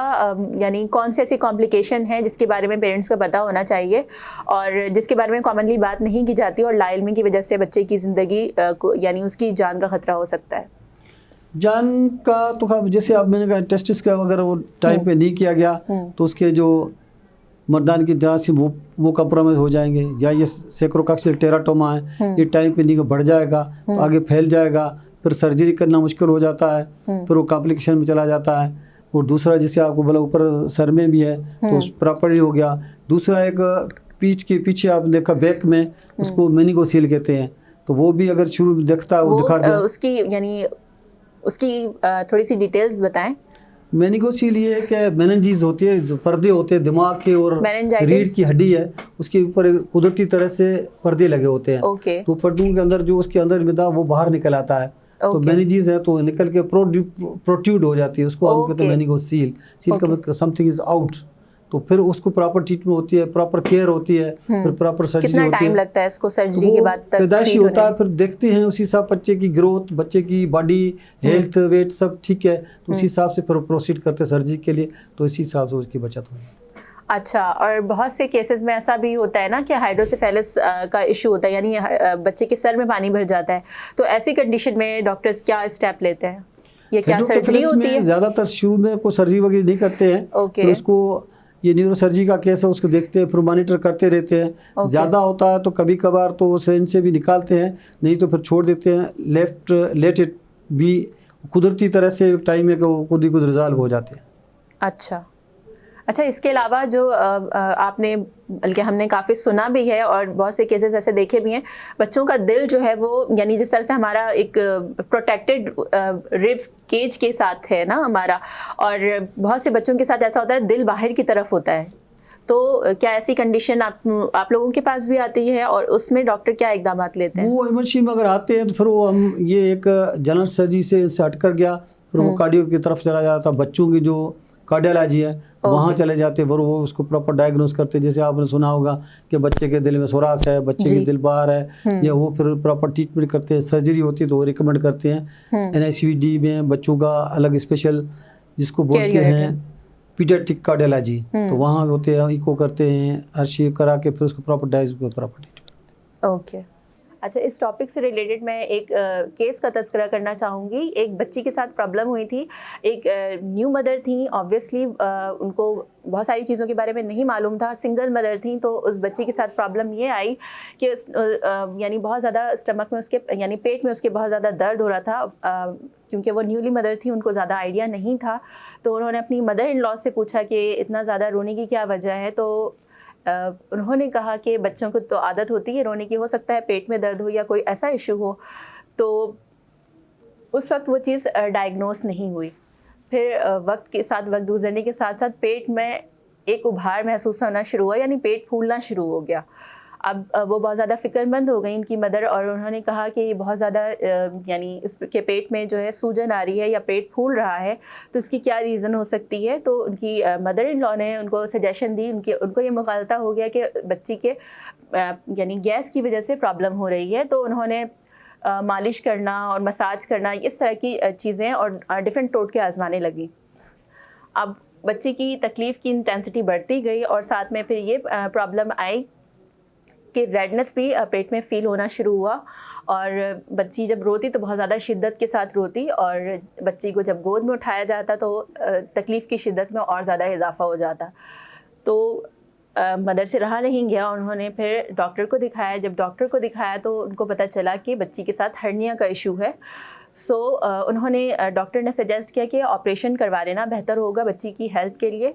यानी कौन सी ऐसी कॉम्प्लिकेशन है जिसके बारे में पेरेंट्स को पता होना चाहिए और जिसके बारे में कॉमनली बात नहीं की जाती और लाइल्मी की वजह से बच्चे की ज़िंदगी यानी उसकी जान का खतरा हो सकता है? जान का तो जैसे अब मैंने कहा, टेस्टिस का अगर वो टाइम पे नहीं किया गया तो उसके जो मर्दान की जांच वो कॉम्प्रोमाइज़ हो जाएंगे, या ये सैक्रोकॉक्सियल टेराटोमा है, ये टाइम पे नहीं बढ़ जाएगा तो आगे फैल जाएगा, फिर सर्जरी करना मुश्किल हो जाता है, फिर वो कॉम्प्लिकेशन में चला जाता है। और दूसरा जैसे आपको बोला ऊपर सर में भी है तो प्रॉपर्ली हो गया। दूसरा एक पीठ के पीछे आप देखा बैक में, उसको मेनिगोसील कहते हैं, तो वो भी अगर शुरू में देखता है वो दिखा दिया। उसकी यानी उसकी थोड़ी सी डिटेल्स बताएं। मेनिगोसील ये है कि मेनिंजीज होती है, जो पर्दे होते हैं दिमाग के और रीढ़ की हड्डी है, उसके ऊपर कुदरती तरह से पर्दे लगे होते हैं। तो पर्दों के अंदर जो उसके अंदर मैदा वो बाहर निकल आता है। तो मेनिंजीज है तो निकल के प्रोट्यूड हो जाती है, उसको हम कहते हैं मेनिगोसील। सील का मतलब समथिंग इज आउट। तो फिर उसको प्रॉपर ट्रीटमेंट होती है, प्रॉपर केयर होती है, फिर प्रॉपर सर्जरी होती है। कितना टाइम लगता है इसको सर्जरी के बाद तक? पैदाइशी होता है, फिर देखते हैं उसी हिसाब बच्चे की ग्रोथ, बच्चे की बॉडी हेल्थ, वेट सब ठीक है तो उसी हिसाब से फिर प्रोसीड करते हैं सर्जरी के लिए, तो इसी हिसाब से उसकी बचत होगी। अच्छा, और बहुत से केसेस में ऐसा भी होता है ना कि हाइड्रोसेफेलस का इशू होता है, यानी बच्चे के सर में पानी भर जाता है, तो ऐसी कंडीशन में डॉक्टर्स क्या स्टेप लेते हैं? ये क्या सर्जरी होती है? ज़्यादातर शुरू में कोई सर्जरी वगैरह नहीं करते हैं। तो उसको ये न्यूरोसर्जरी का केस है, उसको देखते हैं, फिर मॉनिटर करते रहते हैं। ज़्यादा होता है तो कभी कभार तो सिरिंज से भी निकालते हैं, नहीं तो फिर छोड़ देते हैं। लेट इट भी कुदरती तरह से टाइम है कि वो खुद ही खुद रिजॉल्व हो जाते हैं। अच्छा, इसके अलावा जो आपने, बल्कि हमने काफ़ी सुना भी है और बहुत से केसेस ऐसे देखे भी हैं, बच्चों का दिल जो है वो यानी जिस तरह से हमारा एक प्रोटेक्टेड रिब्स केज के साथ है ना हमारा, और बहुत से बच्चों के साथ ऐसा होता है दिल बाहर की तरफ होता है, तो क्या ऐसी कंडीशन आप लोगों के पास भी आती है और उसमें डॉक्टर क्या इकदाम लेते हैं? वो इमरजेंसी में अगर आते हैं तो फिर वो हम ये एक जनरल सर्जरी से हट कर गया, फिर वो कार्डियो की तरफ चला जाता। बच्चों की जो कार्डियोलॉजी है, वहाँ चले जाते हैं, वो उसको प्रॉपर डायग्नोस करते हैं। जैसे आपने सुना होगा कि बच्चे के दिल में सुराख है, बच्चे के दिल बाहर है, या वो फिर प्रॉपर ट्रीटमेंट करते हैं। सर्जरी होती है तो वो रिकमेंड करते हैं। NICUD में बच्चों का अलग स्पेशल जिसको बोलते हैं पीडियाट्रिक कार्डियोलॉजी, तो वहाँ होते हैं, इको करते हैं, हर चीज करा के फिर उसको proper diagnose proper treatment. Okay, अच्छा, इस टॉपिक से रिलेटेड मैं एक केस का तस्करा करना चाहूँगी। एक बच्ची के साथ प्रॉब्लम हुई थी। एक न्यू मदर थी, ऑब्वियसली उनको बहुत सारी चीज़ों के बारे में नहीं मालूम था, सिंगल मदर थी। तो उस बच्ची के साथ प्रॉब्लम ये आई कि यानी बहुत ज़्यादा स्टमक में उसके, यानी पेट में उसके बहुत ज़्यादा दर्द हो रहा था। क्योंकि वो न्यूली मदर थी, उनको ज़्यादा आइडिया नहीं था। तो उन्होंने अपनी मदर इन लॉ से पूछा कि इतना ज़्यादा रोने की क्या वजह है। तो उन्होंने कहा कि बच्चों को तो आदत होती है रोने की, हो सकता है पेट में दर्द हो या कोई ऐसा इशू हो। तो उस वक्त वो चीज़ डायग्नोस नहीं हुई। फिर वक्त गुजरने के साथ साथ पेट में एक उभार महसूस होना शुरू हुआ, यानी पेट फूलना शुरू हो गया। अब वो बहुत ज़्यादा फ़िक्रमंद हो गई इनकी मदर, और उन्होंने कहा कि बहुत ज़्यादा यानी इसके पेट में जो है सूजन आ रही है या पेट फूल रहा है, तो इसकी क्या रीज़न हो सकती है। तो उनकी मदर इन लॉ ने उनको सजेशन दी। उनको ये मुगालता हो गया कि बच्ची के यानी गैस की वजह से प्रॉब्लम हो रही है। तो उन्होंने मालिश करना और मसाज करना, इस तरह की चीज़ें और डिफरेंट टोटके आजमाने लगी। अब बच्ची की तकलीफ़ की इंटेंसिटी बढ़ती गई और साथ में फिर ये प्रॉब्लम आई कि रेडनेस भी पेट में फ़ील होना शुरू हुआ। और बच्ची जब रोती तो बहुत ज़्यादा शिद्दत के साथ रोती, और बच्ची को जब गोद में उठाया जाता तो तकलीफ़ की शिद्दत में और ज़्यादा इजाफा हो जाता। तो मदर से रहा नहीं गया, उन्होंने फिर डॉक्टर को दिखाया। जब डॉक्टर को दिखाया तो उनको पता चला कि बच्ची के साथ हर्निया का इशू है। उन्होंने डॉक्टर ने सजेस्ट किया कि ऑपरेशन करवा लेना बेहतर होगा बच्ची की हेल्थ के लिए।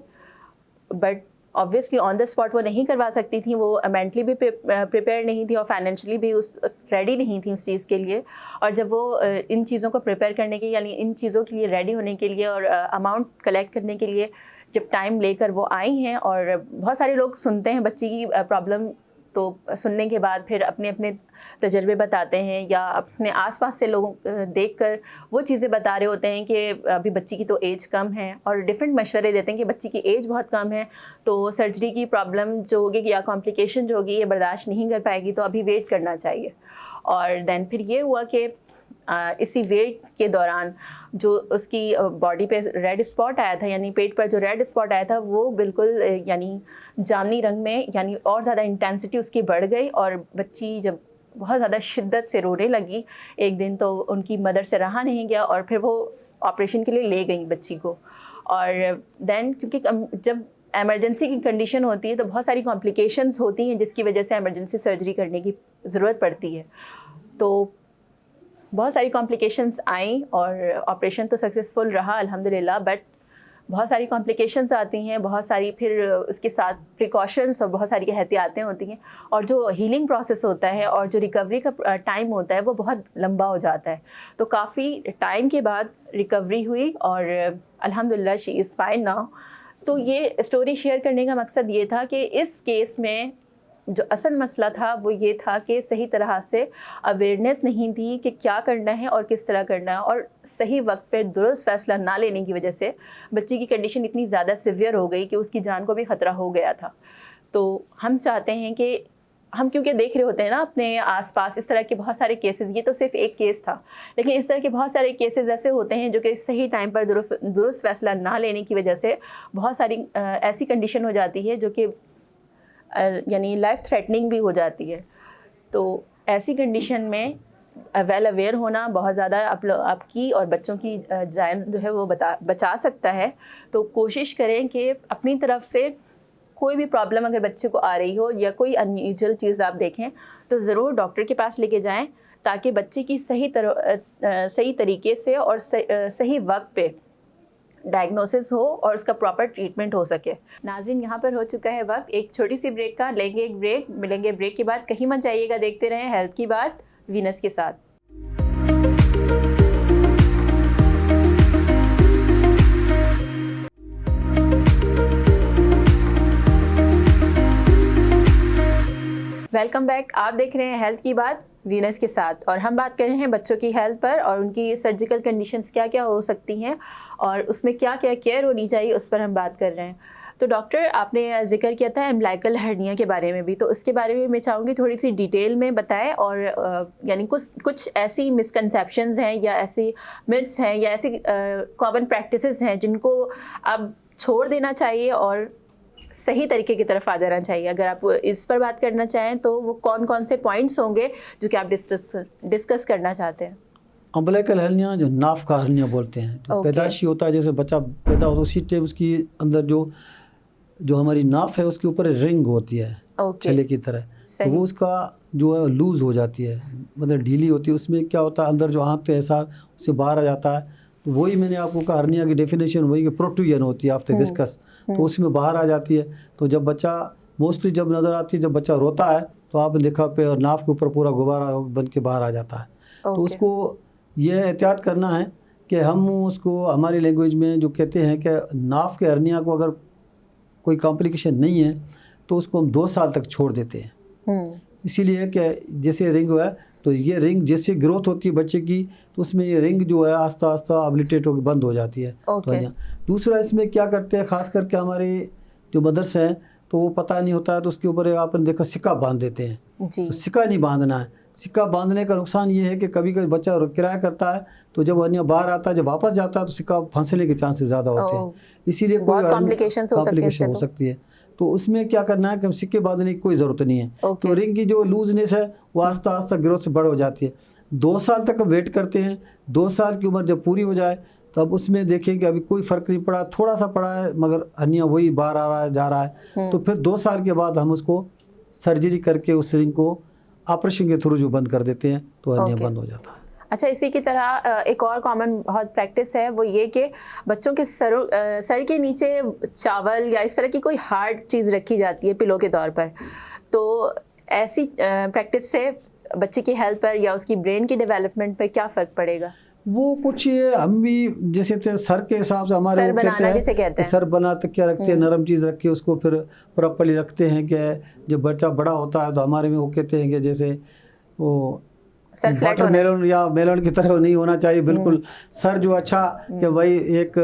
But obviously on the spot वो नहीं करवा सकती थी, वो मेंटली भी प्रिपेयर नहीं थी और फाइनेंशियली भी रेडी नहीं थी उस चीज़ के लिए। और जब वो इन चीज़ों को प्रिपेयर करने के, यानी इन चीज़ों के लिए रेडी होने के लिए और अमाउंट कलेक्ट करने के लिए जब टाइम लेकर वो आई हैं, और बहुत सारे लोग सुनते हैं बच्ची की प्रॉब्लम, तो सुनने के बाद फिर अपने अपने तजर्बे बताते हैं या अपने आसपास से लोगों देखकर वो चीज़ें बता रहे होते हैं कि अभी बच्ची की तो एज कम है, और डिफरेंट मशवरे देते हैं कि बच्ची की एज बहुत कम है, तो सर्जरी की प्रॉब्लम जो होगी या कॉम्प्लिकेशन जो होगी ये बर्दाश्त नहीं कर पाएगी, तो अभी वेट करना चाहिए। और देन फिर ये हुआ कि इसी वेट के दौरान जो उसकी बॉडी पे रेड स्पॉट आया था, यानी पेट पर जो रेड स्पॉट आया था, वो बिल्कुल यानी जामुनी रंग में, यानी और ज़्यादा इंटेंसिटी उसकी बढ़ गई। और बच्ची जब बहुत ज़्यादा शिद्दत से रोने लगी एक दिन, तो उनकी मदर से रहा नहीं गया और फिर वो ऑपरेशन के लिए ले गई बच्ची को। और देन क्योंकि जब एमरजेंसी की कंडीशन होती है तो बहुत सारी कॉम्प्लिकेशंस होती हैं जिसकी वजह से एमरजेंसी सर्जरी करने की ज़रूरत पड़ती है। तो बहुत सारी कॉम्प्लिकेशंस आई और ऑपरेशन तो सक्सेसफुल रहा अल्हम्दुलिल्लाह, बट बहुत सारी कॉम्प्लिकेशंस आती हैं, बहुत सारी फिर उसके साथ प्रिकॉशंस और बहुत सारी एहतियातें होती हैं, और जो हीलिंग प्रोसेस होता है और जो रिकवरी का टाइम होता है वो बहुत लंबा हो जाता है। तो काफ़ी टाइम के बाद रिकवरी हुई और अल्हम्दुलिल्लाह शी इज़ फाइन नाउ। तो ये स्टोरी शेयर करने का मकसद ये था कि इस केस में जो असल मसला था वो ये था कि सही तरह से अवेयरनेस नहीं थी कि क्या करना है और किस तरह करना है, और सही वक्त पे दुरुस्त फैसला ना लेने की वजह से बच्ची की कंडीशन इतनी ज़्यादा सिवियर हो गई कि उसकी जान को भी ख़तरा हो गया था। तो हम चाहते हैं कि हम, क्योंकि देख रहे होते हैं ना अपने आसपास इस तरह के बहुत सारे केसेस, ये तो सिर्फ एक केस था, लेकिन इस तरह के बहुत सारे केसेस ऐसे होते हैं जो कि सही टाइम पर दुरुस्त फैसला ना लेने की वजह से बहुत सारी ऐसी कंडीशन हो जाती है जो कि यानी लाइफ थ्रेटनिंग भी हो जाती है। तो ऐसी कंडीशन में वेल अवेयर होना बहुत ज़्यादा आपकी और बच्चों की जान जो है वो बचा सकता है। तो कोशिश करें कि अपनी तरफ से कोई भी प्रॉब्लम अगर बच्चे को आ रही हो या कोई अनयूजुअल चीज़ आप देखें तो ज़रूर डॉक्टर के पास लेके जाएं, ताकि बच्चे की सही तरीके से और सही वक्त पे डायग्नोसिस हो और उसका प्रॉपर ट्रीटमेंट हो सके। नाज़रीन, यहाँ पर हो चुका है वक्त एक छोटी सी ब्रेक का, लेंगे एक ब्रेक, मिलेंगे ब्रेक के बाद। कहीं मत जाइएगा, देखते रहें हेल्थ की बात वीनस के साथ। वेलकम बैक, आप देख रहे हैं हेल्थ की बात वीनस के साथ, और हम बात कर रहे हैं बच्चों की हेल्थ पर और उनकी सर्जिकल कंडीशंस क्या क्या हो सकती हैं और उसमें क्या क्या केयर होनी चाहिए उस पर हम बात कर रहे हैं। तो डॉक्टर, आपने जिक्र किया था एम्बिलिकल हर्निया के बारे में भी, तो उसके बारे में मैं चाहूँगी थोड़ी सी डिटेल में बताएं, और यानी कुछ ऐसी मिसकंसेप्शंस हैं या ऐसी मिथ्स हैं या ऐसी कॉमन प्रैक्टिसेस हैं जिनको अब छोड़ देना चाहिए और सही तरीके की तरफ आ जाना चाहिए। अगर आप इस पर बात करना चाहें तो वो कौन कौन से पॉइंट्स होंगे जो कि आप डिस्कस करना चाहते हैं? अम्बिलिकल हर्निया जो नाफ का हर्निया बोलते हैं, तो पैदाइशी होता है, जैसे बच्चा पैदा होता है उसी टाइम उसकी अंदर जो हमारी नाफ है उसके ऊपर रिंग होती है छले की तरह, तो वो उसका जो है लूज हो जाती है, मतलब ढीली होती है। उसमें क्या होता है, अंदर जो आंत है ऐसा उससे बाहर आ जाता है। तो वही मैंने आपको कहा, हर्निया की डेफिनेशन वही कि प्रोट्रूजन होती है आफ्टर विस्कस, तो उसमें बाहर आ जाती है। तो जब बच्चा मोस्टली जब नज़र आती है, जब बच्चा रोता है तो आपने देखा पे और नाफ के ऊपर पूरा गुब्बारा बन के बाहर आ जाता है। तो उसको ये एहतियात करना है कि हम उसको हमारी लैंग्वेज में जो कहते हैं कि नाफ के हर्निया को अगर कोई कॉम्प्लिकेशन नहीं है तो उसको हम 2 साल तक छोड़ देते हैं। इसीलिए कि जैसे रिंग है, तो ये रिंग जैसे ग्रोथ होती है बच्चे की, तो उसमें ये रिंग जो है आस्ता आस्ता अबिलिटेट होकर बंद हो जाती है। तो दूसरा इसमें क्या करते हैं, ख़ास करके हमारे जो मदर्स हैं, तो वो पता नहीं होता है तो उसके ऊपर आपने देखा सिक्का बांध देते हैं। तो सिक्का नहीं बांधना है। सिक्का बांधने का नुकसान ये है कि कभी कभी बच्चा किराया करता है, तो जब हर्निया बाहर आता है, जब वापस जाता है तो सिक्का फंसने के चांसेस ज़्यादा होते हैं, इसीलिए कोई कॉम्प्लिकेशन हो सकती है। तो उसमें क्या करना है कि सिक्के बांधने की कोई ज़रूरत नहीं है। तो रिंग की जो लूजनेस है वो आस्ता आस्ता ग्रोथ से बड़ हो जाती है। 2 साल तक वेट करते हैं। 2 साल की उम्र जब पूरी हो जाए तब उसमें देखें कि अभी कोई फ़र्क नहीं पड़ा, थोड़ा सा पड़ा है मगर हर्निया वही बाहर आ रहा है, जा रहा है, तो फिर 2 साल के बाद हम उसको सर्जरी करके उस रिंग को ऑपरेशन के थ्रू जो बंद कर देते हैं, तो हर्निया बंद हो जाता है। अच्छा, इसी की तरह एक और कॉमन बहुत प्रैक्टिस है, वो ये कि बच्चों के सर के नीचे चावल या इस तरह की कोई हार्ड चीज़ रखी जाती है पिलो के तौर पर। तो ऐसी प्रैक्टिस से बच्चे की हेल्थ पर या उसकी ब्रेन की डेवलपमेंट पर क्या फ़र्क पड़ेगा? वो कुछ हम भी जैसे थे सर के हिसाब से हमारे सर बनाना जिसे कहते हैं, सर बना तक क्या रखते हैं, नरम चीज़ रख के उसको फिर प्रॉपर्ली रखते हैं कि जब बच्चा बड़ा होता है तो हमारे में वो कहते हैं कि जैसे वो वाटर मेलन या मेलन की तरह नहीं होना चाहिए, बिल्कुल सर जो अच्छा कि भाई एक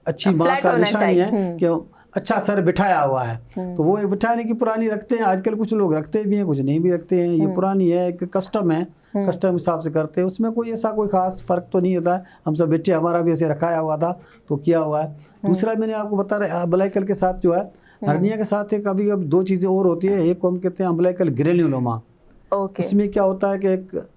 अच्छी माँ का निशानी है कि अच्छा सर बिठाया हुआ है। तो वो एक बिठाने की पुरानी रखते हैं, आजकल कुछ लोग रखते भी हैं, कुछ नहीं भी रखते हैं। ये पुरानी है, एक कस्टम है, कस्टम हिसाब से करते हैं। उसमें कोई ऐसा कोई खास फ़र्क तो नहीं होता है। हम सब बच्चे हमारा भी ऐसे रखाया हुआ था तो किया हुआ है। दूसरा मैंने आपको बता रहा अम्बिलिकल के साथ जो है हर्निया के साथ एक कभी कभी 2 चीज़ें और होती है। एक को हम कहते हैं अम्बिलिकल ग्रेन्युलोमा। इसमें क्या होता है कि एक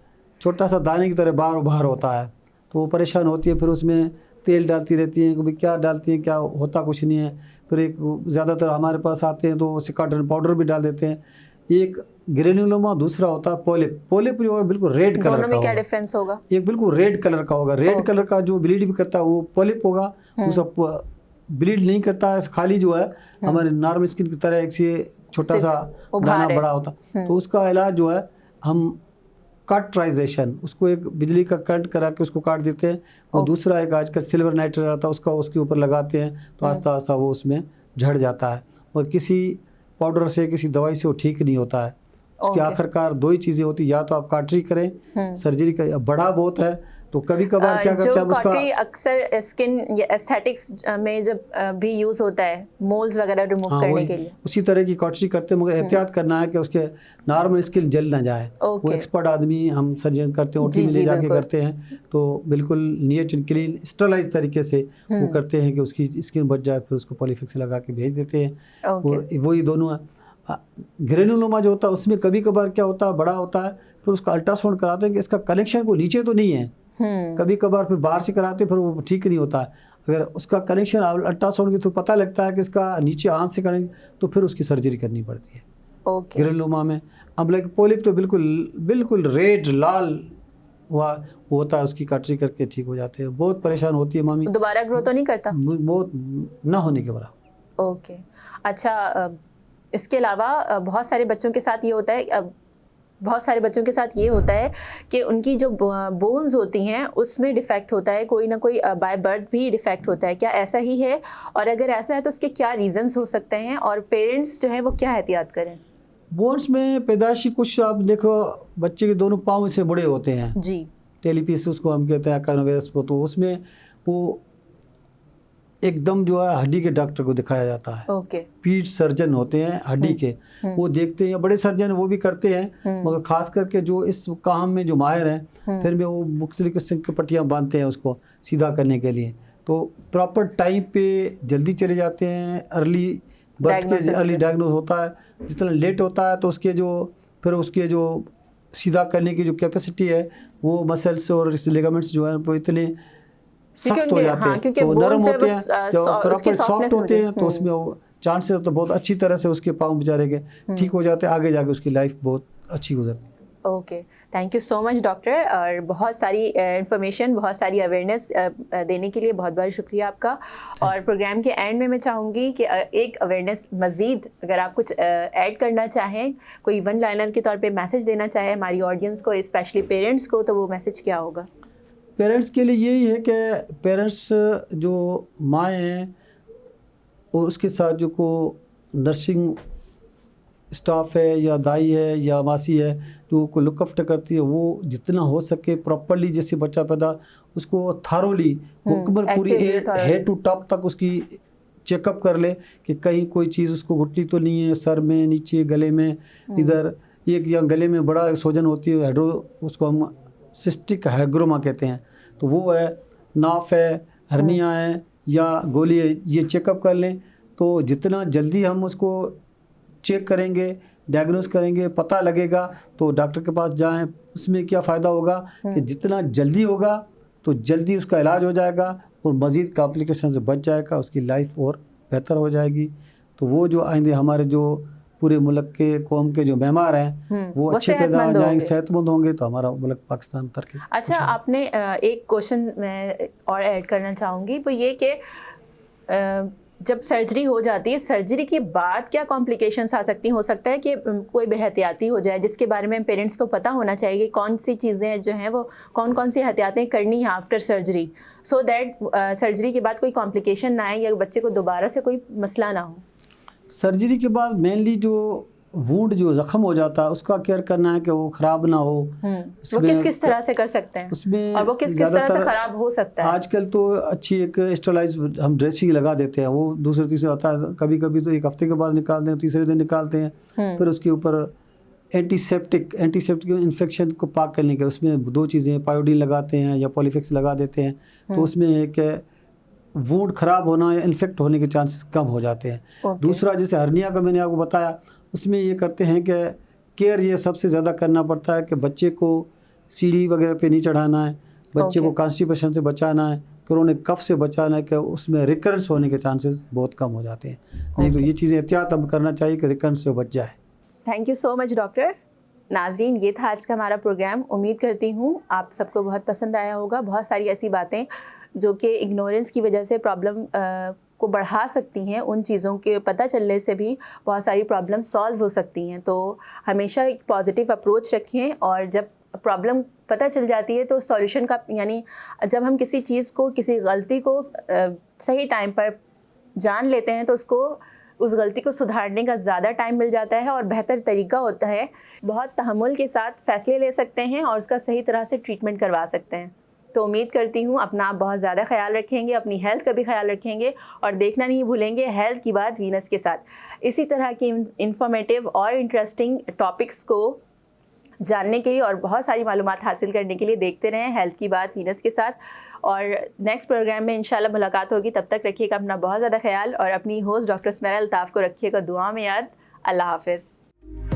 छोटा सा दाने की तरह बाहर होता है, तो वो परेशान होती है, फिर उसमें तेल डालती रहती हैं, कभी क्या डालती हैं, क्या होता कुछ नहीं है। फिर एक ज़्यादातर हमारे पास आते हैं तो सिकाडन पाउडर भी डाल देते हैं। एक ग्रेन्युलोमा, दूसरा होता है पोलिप। पोलिप जो है बिल्कुल रेड कलर का। दोनों में क्या डिफरेंस होगा? एक बिल्कुल रेड कलर का होगा, रेड कलर का जो ब्लीड भी करता है वो पोलिप होगा। दूसरा ब्लीड नहीं करता है, खाली जो है हमारे नॉर्मल स्किन की तरह एक से छोटा सा दाना बड़ा होता। तो उसका इलाज जो है हम कार्टराइजेशन, उसको एक बिजली का करंट करा के उसको काट देते हैं। और दूसरा एक आजकल सिल्वर नाइट्रेट आता है, उसका उसके ऊपर लगाते हैं तो आस्ता आस्ता वो उसमें झड़ जाता है। और किसी पाउडर से, किसी दवाई से वो ठीक नहीं होता है। उसके आखिरकार 2 ही चीज़ें होती, या तो आप काटरी करें, सर्जरी का बड़ा बहुत है तो कभी कभार क्या करते हैं उसका अक्सर स्किन या एस्थेटिक्स में जब भी यूज़ होता है मोल्स वगैरह रिमूव करने के लिए, उसी तरह की काटरी करते हैं, मगर एहतियात करना है कि उसके नॉर्मल स्किन जल ना जाए। वो एक्सपर्ट आदमी हम सर्जन करते हैं, ओटी में ले जाके करते हैं, तो बिल्कुल नीट एंड क्लीन स्टरलाइज तरीके से वो करते हैं कि उसकी स्किन बच जाए, फिर उसको पॉलीफिक्स लगा के भेज देते हैं। और वही दोनों है। ग्रेन्युलोमा जो होता है उसमें कभी कभार क्या होता है, बड़ा होता है, फिर उसका अल्ट्रासाउंड कराते हैं कि इसका कनेक्शन को नीचे तो नहीं है। कभी कभार फिर बाहर से कराते फिर वो ठीक नहीं होता है। अगर उसका कनेक्शन अल्ट्रासाउंड के थ्रू पता लगता है कि इसका नीचे आंत से कनेक्ट, तो फिर उसकी सर्जरी करनी पड़ती है। ग्रेन्युलोमा में अम्बिलिकल पोलिप तो बिल्कुल रेड लाल हुआ होता है, उसकी कटरी करके ठीक हो जाते हैं। बहुत परेशान होती है मामी, दोबारा ग्रो तो नहीं करता बहुत ना होने के बराबर। अच्छा, इसके अलावा बहुत सारे बच्चों के साथ ये होता है कि उनकी जो बोन्स होती हैं उसमें डिफेक्ट होता है, कोई ना कोई बाय बर्थ भी डिफेक्ट होता है। क्या ऐसा ही है? और अगर ऐसा है तो उसके क्या रीजंस हो सकते हैं और पेरेंट्स जो हैं वो क्या एहतियात करें? बोन्स में पैदाइशी कुछ आप देखो, बच्चे के दोनों पाँव से बड़े होते हैं जी, टेलीपीस उसको हम कहते हैं, तो उसमें वो एकदम जो है हड्डी के डॉक्टर को दिखाया जाता है। ओके। पीठ सर्जन होते हैं हड्डी के, वो देखते हैं, बड़े सर्जन वो भी करते हैं, मगर खास करके जो इस काम में जो माहिर हैं, फिर में वो मुख्तलिफ किस्म की पट्टियाँ बांधते हैं उसको सीधा करने के लिए। तो प्रॉपर टाइम पे जल्दी चले जाते हैं, अर्ली बर्थ के अर्ली डायग्नोज होता है। जितना लेट होता है तो उसके जो सीधा करने की जो कैपेसिटी है वो मसल्स और लिगामेंट्स जो है वो इतने सख्त हो जाते हैं, तो नरम होते हैं, जो प्रॉपर सॉफ्ट होते हैं, तो उसमें चांसेस तो बहुत अच्छी तरह से उसके पाँव बेचारे के ठीक हो जाते हैं, आगे जाके उसकी लाइफ बहुत अच्छी गुजरती है। Okay, thank you so much doctor, और बहुत सारी इन्फॉर्मेशन, बहुत सारी अवेयरनेस देने के लिए बहुत बहुत शुक्रिया आपका। और प्रोग्राम के एंड में मैं चाहूँगी कि एक अवेयरनेस मज़ीद अगर आप कुछ ऐड करना चाहें, कोई वन लाइनर के तौर पे मैसेज देना चाहें हमारी ऑडियंस को, स्पेशली पेरेंट्स को, तो वो मैसेज क्या होगा? पेरेंट्स के लिए यही है कि पेरेंट्स जो माएँ हैं और उसके साथ जो को नर्सिंग स्टाफ है या दाई है या मासी है जो को लुक आफ्टर करती है, वो जितना हो सके प्रॉपरली, जैसे बच्चा पैदा उसको थारोली मुकम्मल पूरी हेड टू टॉप तक उसकी चेकअप कर ले कि कहीं कोई चीज़ उसको घुटती तो नहीं है, सर में, नीचे, गले में, इधर एक या गले में बड़ा सोजन होती है, हाइड्रो, उसको हम सिस्टिक हाइग्रोमा कहते हैं, तो वो है, नाफ है, हर्निया है या गोली है, ये चेकअप कर लें। तो जितना जल्दी हम उसको चेक करेंगे, डायग्नोस करेंगे, पता लगेगा, तो डॉक्टर के पास जाएं। उसमें क्या फ़ायदा होगा कि जितना जल्दी होगा तो जल्दी उसका इलाज हो जाएगा और मज़ीद कॉम्प्लिकेशन से बच जाएगा, उसकी लाइफ और बेहतर हो जाएगी। तो वो जो आइंदे हमारे जो पूरे मुल्क के कौम के जो बीमार हैं वो अच्छे पैदा हो जाएंगे, सेहतमंद होंगे, तो हमारा मुल्क पाकिस्तान तरक्की। अच्छा, आपने एक क्वेश्चन मैं और ऐड करना चाहूँगी, वो ये कि जब सर्जरी हो जाती है, सर्जरी के बाद क्या कॉम्प्लिकेशंस आ सकती हैं? हो सकता है कि कोई बेहतियाती हो जाए, जिसके बारे में पेरेंट्स को पता होना चाहिए कि कौन सी चीज़ें जो हैं वो कौन कौन सी एहतियातें करनी है after surgery, so that surgery के बाद कोई कॉम्प्लिकेशन ना आए या बच्चे को दोबारा से कोई मसला ना हो। सर्जरी के बाद मेनली जो वुंड जो ज़ख्म हो जाता है उसका केयर करना है कि वो ख़राब ना हो। वो किस तरह से कर सकते हैं उसमें, और वो किस तरह से ख़राब हो सकता है? आजकल तो अच्छी एक स्टेलाइज हम ड्रेसिंग लगा देते हैं, वो दूसरे तीसरे आता है, कभी कभी तो एक हफ्ते के बाद निकालते हैं, तीसरे दिन निकालते हैं, फिर उसके ऊपर एंटीसेप्टिक इन्फेक्शन को पाक करने के उसमें दो चीज़ें, पायोडीन लगाते हैं या पॉलीफिक्स लगा देते हैं, तो उसमें एक वुंड ख़राब होना या इन्फेक्ट होने के चांसेस कम हो जाते हैं। दूसरा, जैसे हर्निया का मैंने आपको बताया, उसमें ये करते हैं कि केयर ये सबसे ज़्यादा करना पड़ता है कि बच्चे को सीढ़ी वगैरह पे नहीं चढ़ाना है, बच्चे को कॉन्स्टिपेशन से बचाना है, क्रोनिक कफ से बचाना है कि उसमें रिकरेंस होने के चांसेस बहुत कम हो जाते हैं। नहीं तो ये चीज़ें एहतियात हम करना चाहिए कि रिकरेंस से बच जाए। Thank you so much doctor. नाजरीन, ये था आज का हमारा प्रोग्राम। उम्मीद करती हूँ आप सबको बहुत पसंद आया होगा। बहुत सारी ऐसी बातें जो कि इग्नोरेंस की वजह से प्रॉब्लम को बढ़ा सकती हैं, उन चीज़ों के पता चलने से भी बहुत सारी प्रॉब्लम सॉल्व हो सकती हैं। तो हमेशा एक पॉजिटिव अप्रोच रखें, और जब प्रॉब्लम पता चल जाती है तो सॉल्यूशन का, यानी जब हम किसी चीज़ को, किसी गलती को सही टाइम पर जान लेते हैं तो उस गलती को सुधारने का ज़्यादा टाइम मिल जाता है और बेहतर तरीका होता है। बहुत तहम्मुल के साथ फ़ैसले ले सकते हैं और उसका सही तरह से ट्रीटमेंट करवा सकते हैं। तो उम्मीद करती हूँ अपना आप बहुत ज़्यादा ख्याल रखेंगे, अपनी हेल्थ का भी ख्याल रखेंगे, और देखना नहीं भूलेंगे हेल्थ की बात वीनस के साथ। इसी तरह की इंफॉर्मेटिव और इंटरेस्टिंग टॉपिक्स को जानने के लिए और बहुत सारी मालूमात हासिल करने के लिए देखते रहें हेल्थ की बात वीनस के साथ। और नेक्स्ट प्रोग्राम में इंशाल्लाह मुलाकात होगी। तब तक रखिएगा अपना बहुत ज़्यादा ख्याल और अपनी होस्ट डॉक्टर स्मेरा अल्ताफ़ को रखिएगा दुआ में याद। अल्लाह हाफ़िज़।